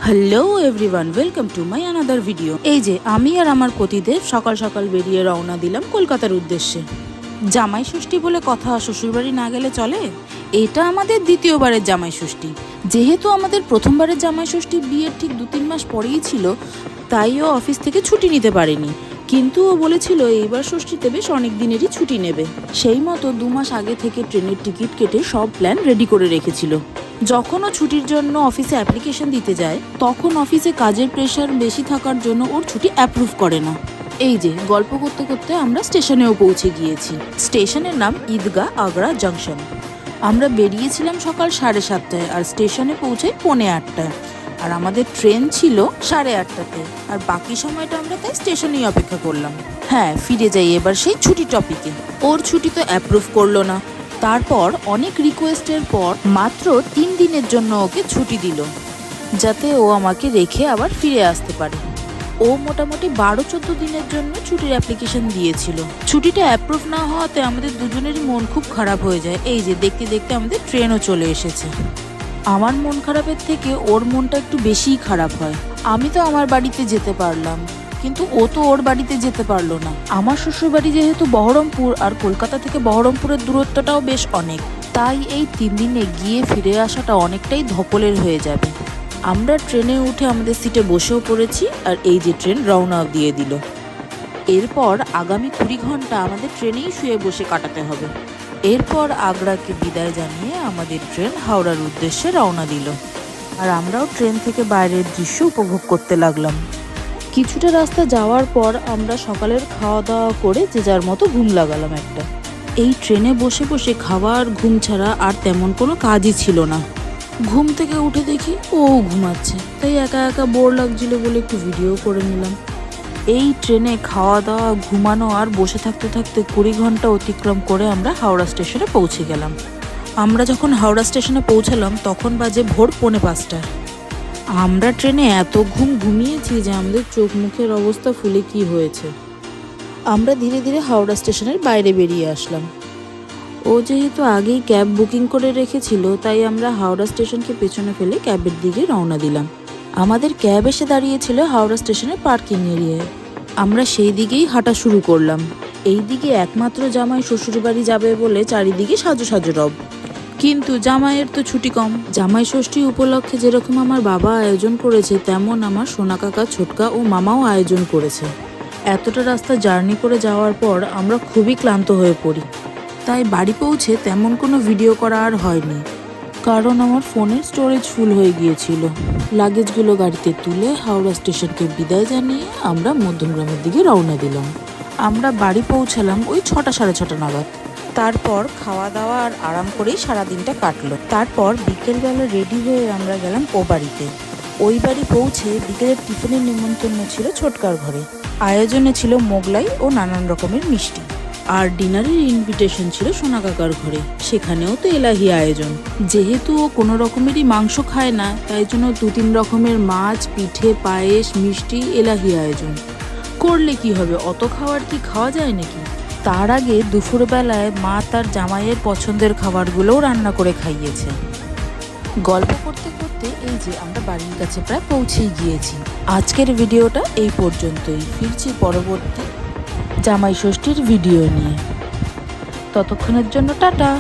Hello everyone, welcome to my another video. এই যে আমি আর আমার পতিদেব সকাল সকাল বেরিয়ে রওনা দিলাম কলকাতার উদ্দেশ্যে। জামাই ষষ্ঠী বলে কথা, শ্বশুরবাড়ি না গেলে চলে? এটা আমাদের দ্বিতীয়বারের জামাই ষষ্ঠী। যেহেতু আমাদের প্রথমবারের জামাই ষষ্ঠী বিয়ের ঠিক 2-3 মাস পরেই ছিল, তাই ও অফিস থেকে ছুটি নিতে পারেনি। কিন্তু ও বলেছিল এইবার ষষ্ঠীতে বেশ অনেক দিনেরই ছুটি নেবে। সেই মতো 2 মাস আগে থেকে ট্রেনের টিকিট কেটে সব প্ল্যান রেডি করে রেখেছিল। যখন ও ছুটির জন্য অফিসে অ্যাপ্লিকেশন দিতে যায়, তখন অফিসে কাজের প্রেশার বেশি থাকার জন্য ওর ছুটি অ্যাপ্রুভ করে না। এই যে গল্প করতে করতে আমরা স্টেশনেও পৌঁছে গিয়েছি। স্টেশনের নাম ঈদগাহ আগ্রা জাংশন। আমরা বেরিয়েছিলাম সকাল 7:30টায় আর স্টেশনে পৌঁছাই 7:45টায়। আর আমাদের ট্রেন ছিল 8:30টাতে। আর বাকি সময়টা আমরা তাই স্টেশনেই অপেক্ষা করলাম। হ্যাঁ, ফিরে যাই এবার সেই ছুটি টপিকে। ওর ছুটি তো অ্যাপ্রুভ করলো না। তারপর অনেক রিকোয়েস্টের পর মাত্র 3 দিনের জন্য ওকে ছুটি দিল, যাতে ও আমাকে রেখে আবার ফিরে আসতে পারে। ও মোটামুটি 12-14 দিনের জন্য ছুটির অ্যাপ্লিকেশন দিয়েছিল। ছুটিটা অ্যাপ্রুভ না হওয়াতে আমাদের দুজনেরই মন খুব খারাপ হয়ে যায়। এই যে দেখতে দেখতে আমাদের ট্রেনও চলে এসেছে। আমার মন খারাপের থেকে ওর মনটা একটু বেশিই খারাপ হয়। আমি তো আমার বাড়িতে যেতে পারলাম, কিন্তু ও তো ওর বাড়িতে যেতে পারলো না। আমার শ্বশুরবাড়ি যেহেতু বহরমপুর, আর কলকাতা থেকে বহরমপুরের দূরত্বটাও বেশ অনেক, তাই এই 3 দিনে গিয়ে ফিরে আসাটা অনেকটাই ধকলের হয়ে যাবে। আমরা ট্রেনে উঠে আমাদের সিটে বসেও পড়েছি, আর এই যে ট্রেন রওনা দিয়ে দিল। এরপর আগামী 20 ঘন্টা আমাদের ট্রেনেই শুয়ে বসে কাটাতে হবে। এরপর আগ্রাকে বিদায় জানিয়ে আমাদের ট্রেন হাওড়ার উদ্দেশ্যে রওনা দিল। আর আমরাও ট্রেন থেকে বাইরের দৃশ্য উপভোগ করতে লাগলাম। কিছুটা রাস্তা যাওয়ার পর আমরা সকালের খাওয়া দাওয়া করে যে যার মতো ঘুম লাগালাম একটা। এই ট্রেনে বসে বসে খাওয়া আর ঘুম ছাড়া আর তেমন কোনো কাজই ছিল না। ঘুম থেকে উঠে দেখি ও ঘুমাচ্ছে, তাই একা একা বোর লাগছিল বলে একটু ভিডিও করে নিলাম। এই ট্রেনে খাওয়া দাওয়া, ঘুমানো আর বসে থাকতে থাকতে 20 ঘন্টা অতিক্রম করে আমরা হাওড়া স্টেশনে পৌঁছে গেলাম। আমরা যখন হাওড়া স্টেশনে পৌঁছালাম তখন বাজে ভোর 4:45। আমরা ট্রেনে এত ঘুমিয়েছি যে আমাদের চোখ মুখের অবস্থা ফুলে কি হয়েছে। আমরা ধীরে ধীরে হাওড়া স্টেশনের বাইরে বেরিয়ে আসলাম। ও যেহেতু আগেই ক্যাব বুকিং করে রেখেছিল, তাই আমরা হাওড়া স্টেশনকে পেছনে ফেলে ক্যাবের দিকে রওনা দিলাম। আমাদের ক্যাব এসে দাঁড়িয়েছিল হাওড়া স্টেশনের পার্কিং এরিয়ায়। আমরা সেই দিকেই হাঁটা শুরু করলাম। এই দিকে একমাত্র জামাই শ্বশুরবাড়ি যাবে বলে চারিদিকে সাজো সাজো রব। কিন্তু জামাইয়ের তো ছুটি কম। জামাই ষষ্ঠী উপলক্ষে যেরকম আমার বাবা আয়োজন করেছে, তেমন আমার সোনা কাকা, ছোটকা ও মামাও আয়োজন করেছে। এতটা রাস্তা জার্নি করে যাওয়ার পর আমরা খুবই ক্লান্ত হয়ে পড়ি, তাই বাড়ি পৌঁছে তেমন কোনো ভিডিও করা আর হয়নি, কারণ আমার ফোনের স্টোরেজ ফুল হয়ে গিয়েছিল। লাগেজগুলো গাড়িতে তুলে হাওড়া স্টেশনকে বিদায় জানিয়ে আমরা মধ্যমগ্রামের দিকে রওনা দিলাম। আমরা বাড়ি পৌঁছালাম ওই 6-6:30 নাগাদ। তারপর খাওয়া দাওয়া আর আরাম করেই সারাদিনটা কাটলো। তারপর বিকেলবেলা রেডি হয়ে আমরা গেলাম ও বাড়িতে। ওই বাড়ি পৌঁছে বিকেলের টিফিনের নিমন্ত্রণ ছিল ছোটকার ঘরে। আয়োজনে ছিল মোগলাই ও নানান রকমের মিষ্টি। আর ডিনারের ইনভিটেশন ছিল সোনা কাকার ঘরে, সেখানেও তো এলাহি আয়োজন। যেহেতু ও কোনো রকমেরই মাংস খায় না, তাই জন্য 2-3 রকমের মাছ, পিঠে, পায়েস, মিষ্টি, এলাহি আয়োজন। করলে কি হবে, অত খাবার কি খাওয়া যায় নাকি? তার আগে দুপুরবেলায় মা তার জামাইয়ের পছন্দের খাবারগুলোও রান্না করে খাইয়েছে। গল্প করতে করতে এই যে আমরা বাড়ির কাছে প্রায় পৌঁছেই গিয়েছি। আজকের ভিডিওটা এই পর্যন্তই। ফিরছি পরবর্তী জামাই ষষ্ঠীর ভিডিও নিয়ে। ততক্ষণের জন্য টাটা।